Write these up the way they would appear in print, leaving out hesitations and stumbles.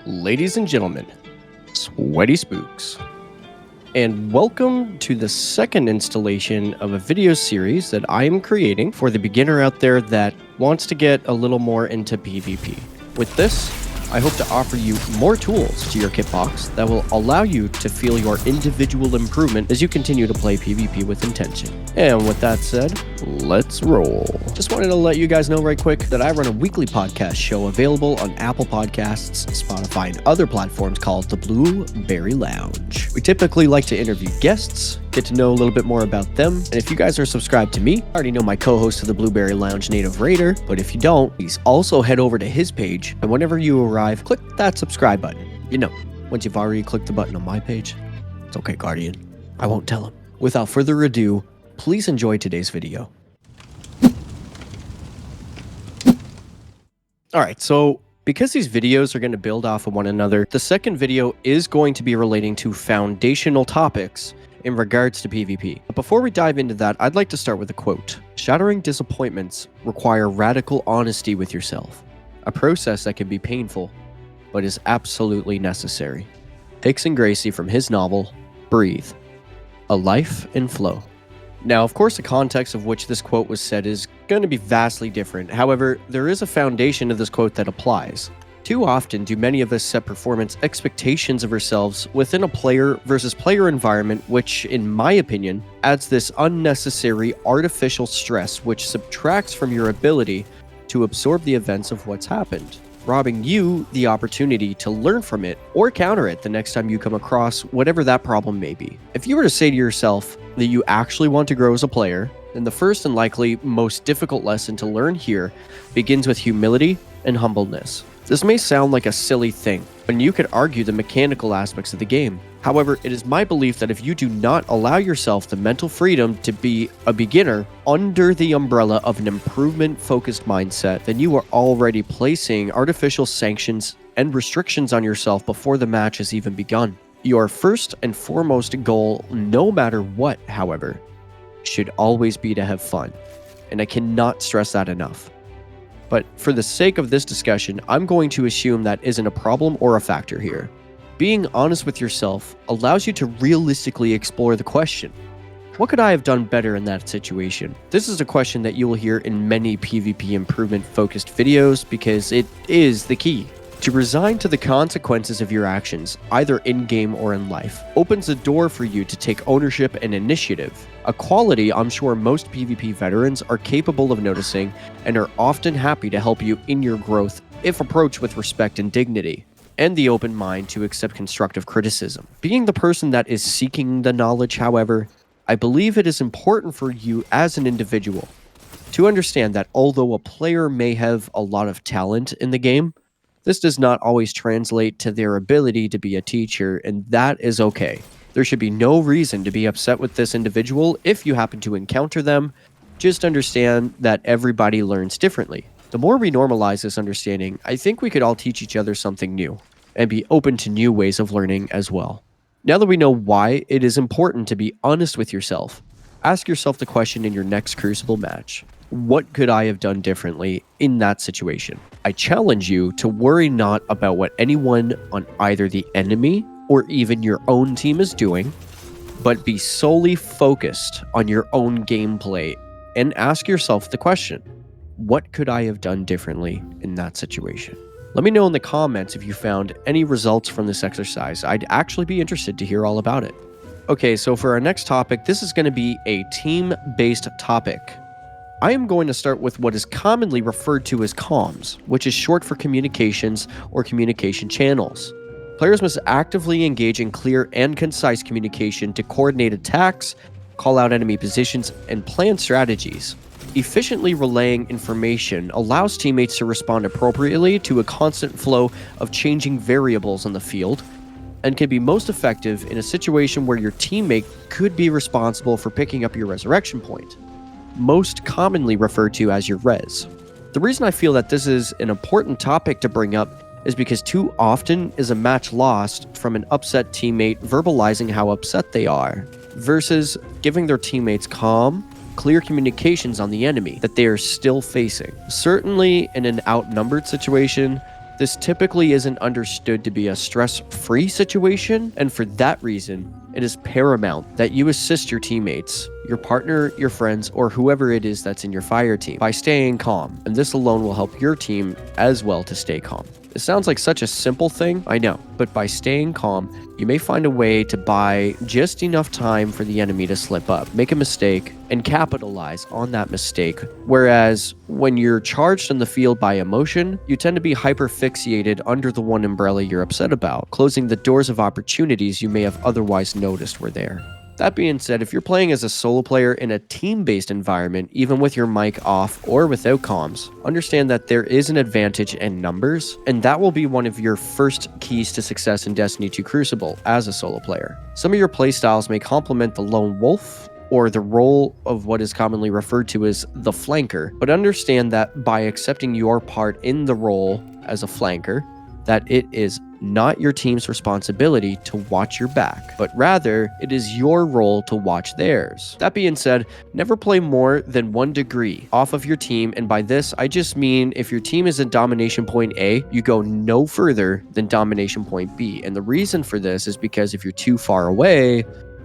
Ladies and gentlemen, sweaty spooks, and welcome to the second installation of a video series that I am creating for the beginner out there that wants to get a little more into PvP. With this, I hope to offer you more tools to your kit box that will allow you to feel your individual improvement as you continue to play PvP with intention. And with that said, let's roll. Just wanted to let you guys know right quick that I run a weekly podcast show available on Apple Podcasts, Spotify, and other platforms called the Blueberry Lounge. We typically like to interview guests, get to know a little bit more about them, and if you guys are subscribed to me, I already know my co-host of the Blueberry Lounge, Native Raider, but if you don't, please also head over to his page, and whenever you arrive, click that subscribe button. You know, once you've already clicked the button on my page, it's okay, Guardian. I won't tell him. Without further ado, please enjoy today's video. Alright, so because these videos are going to build off of one another, the second video is going to be relating to foundational topics in regards to PvP. But before we dive into that, I'd like to start with a quote. Shattering disappointments require radical honesty with yourself, a process that can be painful, but is absolutely necessary. Hickson Gracie from his novel, Breathe, A Life in Flow. Now, of course, the context of which this quote was said is going to be vastly different. However, there is a foundation of this quote that applies. Too often do many of us set performance expectations of ourselves within a player versus player environment, which, in my opinion, adds this unnecessary artificial stress which subtracts from your ability to absorb the events of what's happened, robbing you the opportunity to learn from it or counter it the next time you come across whatever that problem may be. If you were to say to yourself that you actually want to grow as a player, then the first and likely most difficult lesson to learn here begins with humility and humbleness. This may sound like a silly thing, and you could argue the mechanical aspects of the game. However, it is my belief that if you do not allow yourself the mental freedom to be a beginner under the umbrella of an improvement-focused mindset, then you are already placing artificial sanctions and restrictions on yourself before the match has even begun. Your first and foremost goal, no matter what, however, should always be to have fun, and I cannot stress that enough. But for the sake of this discussion, I'm going to assume that isn't a problem or a factor here. Being honest with yourself allows you to realistically explore the question, what could I have done better in that situation? This is a question that you will hear in many PvP improvement focused videos because it is the key. To resign to the consequences of your actions, either in-game or in life, opens the door for you to take ownership and initiative, a quality I'm sure most PvP veterans are capable of noticing and are often happy to help you in your growth if approached with respect and dignity, and the open mind to accept constructive criticism. Being the person that is seeking the knowledge, however, I believe it is important for you as an individual to understand that although a player may have a lot of talent in the game, this does not always translate to their ability to be a teacher, and that is okay. There should be no reason to be upset with this individual if you happen to encounter them. Just understand that everybody learns differently. The more we normalize this understanding, I think we could all teach each other something new, and be open to new ways of learning as well. Now that we know why it is important to be honest with yourself, ask yourself the question in your next Crucible match. What could I have done differently in that situation? I challenge you to worry not about what anyone on either the enemy or even your own team is doing, but be solely focused on your own gameplay and ask yourself the question, what could I have done differently in that situation? Let me know in the comments if you found any results from this exercise. I'd actually be interested to hear all about it. Okay, so for our next topic, this is going to be a team-based topic. I am going to start with what is commonly referred to as comms, which is short for communications or communication channels. Players must actively engage in clear and concise communication to coordinate attacks, call out enemy positions, and plan strategies. Efficiently relaying information allows teammates to respond appropriately to a constant flow of changing variables on the field, and can be most effective in a situation where your teammate could be responsible for picking up your resurrection point, most commonly referred to as your res. The reason I feel that this is an important topic to bring up is because too often is a match lost from an upset teammate verbalizing how upset they are, versus giving their teammates calm, clear communications on the enemy that they are still facing. Certainly in an outnumbered situation, This typically isn't understood to be a stress-free situation, and for that reason, it is paramount that you assist your teammates, your partner, your friends, or whoever it is that's in your fire team by staying calm, and this alone will help your team as well to stay calm. It sounds like such a simple thing, I know, but by staying calm, you may find a way to buy just enough time for the enemy to slip up, make a mistake, and capitalize on that mistake. Whereas when you're charged in the field by emotion, you tend to be hyper-fixated under the one umbrella you're upset about, closing the doors of opportunities you may have otherwise noticed were there. That being said, if you're playing as a solo player in a team-based environment, even with your mic off or without comms, understand that there is an advantage in numbers, and that will be one of your first keys to success in Destiny 2 Crucible as a solo player. Some of your playstyles may complement the lone wolf, or the role of what is commonly referred to as the flanker, but understand that by accepting your part in the role as a flanker, that it is not your team's responsibility to watch your back, but rather it is your role to watch theirs. That being said, never play more than 1 degree off of your team, and by this I just mean if your team is in domination point A, you go no further than domination point B, and the reason for this is because if you're too far away,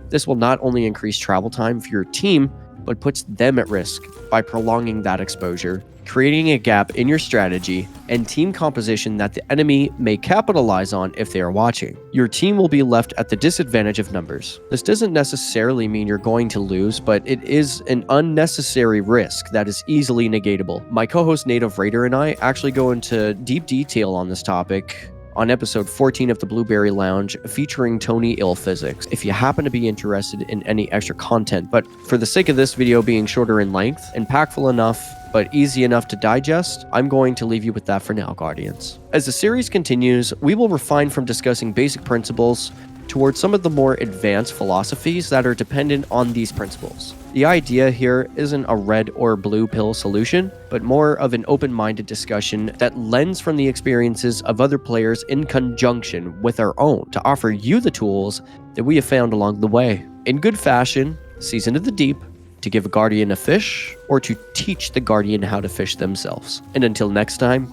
this will not only increase travel time for your team, but puts them at risk by prolonging that exposure, creating a gap in your strategy and team composition that the enemy may capitalize on if they are watching. Your team will be left at the disadvantage of numbers. This doesn't necessarily mean you're going to lose, but it is an unnecessary risk that is easily negatable. My co-host Native Raider and I actually go into deep detail on this topic on episode 14 of the Blueberry Lounge featuring Tony Illphysics, if you happen to be interested in any extra content. But for the sake of this video being shorter in length, impactful enough, but easy enough to digest, I'm going to leave you with that for now, Guardians. As the series continues, we will refine from discussing basic principles towards some of the more advanced philosophies that are dependent on these principles. The idea here isn't a red or blue pill solution, but more of an open-minded discussion that lends from the experiences of other players in conjunction with our own to offer you the tools that we have found along the way. In good fashion, season of the deep, to give a guardian a fish, or to teach the guardian how to fish themselves. And until next time,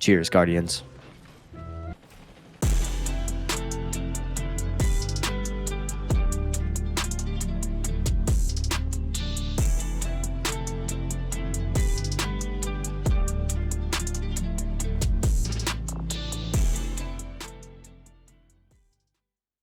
cheers, Guardians.